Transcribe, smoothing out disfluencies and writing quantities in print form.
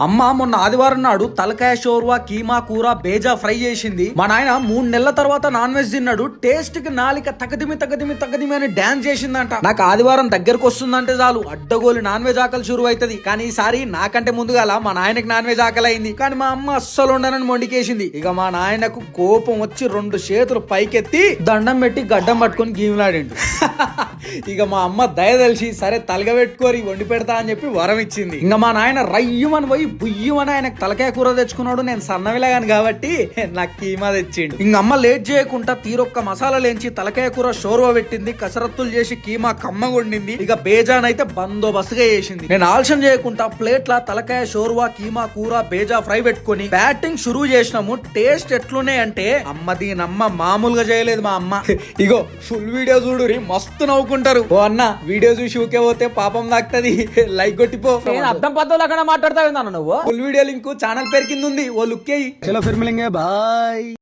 అమ్మ మొన్న ఆదివారం నాడు తలకాయ షోర్వా కీమా కూర బేజా ఫ్రై చేసింది. మా నాయన 3 నెలల తర్వాత నాన్ వెజ్ తిన్నాడు. టేస్ట్ కి నాలిక తగదిమి తగదిమి తగదిమి అని డాన్స్ చేసిందంట. నాకు ఆదివారం దగ్గరకు వస్తుందంటే చాలు అడ్డగోలు నాన్ వెజ్ ఆకలి షురు అవుతుంది. కానీ ఈసారి నాకంటే ముందుగాల మా నాయనకి నాన్ వెజ్ ఆకలి అయింది. కానీ మా అమ్మ అస్సలు ఉండనని మొండికేసింది. ఇక మా నాయనకు కోపం వచ్చి 2 చేతులు పైకెత్తి దండం పెట్టి గడ్డం పట్టుకొని గీములాడిండు. ఇక మా అమ్మ దయ తెలిసి సరే తలగబెట్టుకోరి వండి పెడతా అని చెప్పి వరం ఇచ్చింది. ఇంకా మా నాయన రయ్యమని పోయి బుయ్యమని ఆయనకు తలకాయ కూర తెచ్చుకున్నాడు. నేను సన్నవిలాగాను కాబట్టి నాకు కీమా తెచ్చిండు. ఇంక అమ్మ లేట్ చేయకుండా తీరొక్క మసాలా లేంచి తలకాయ కూర షోర్వా పెట్టింది. కసరత్తులు చేసి కీమా కమ్మగొండింది. ఇక బేజాన్ అయితే బందోబస్తుగా చేసింది. నేను ఆలస్యం చేయకుండా ప్లేట్ల తలకాయ షోర్వా కీమా కూర బేజా ఫ్రై పెట్టుకుని బ్యాటింగ్ షురూ చేసినాము. టేస్ట్ ఎట్లున్నాయి అంటే అమ్మ దీనమ్మ మామూలుగా చేయలేదు మా అమ్మ. ఇగో ఫుల్ వీడియో చూడురి మస్తు నవ్వుకుంటారు. ఓ అన్న వీడియో చూసి ఊకే పోతే పాపం దాక్తది. లైక్ కొట్టిపో. అర్థం పద్ధతులు అక్కడ మాట్లాడతావు నువ్వు. ఫుల్ వీడియో లింక్ ఛానల్ పేరు కింద ఉంది. ఓ లుక్. చలో ఫిర్ మిలేంగే బాయ్.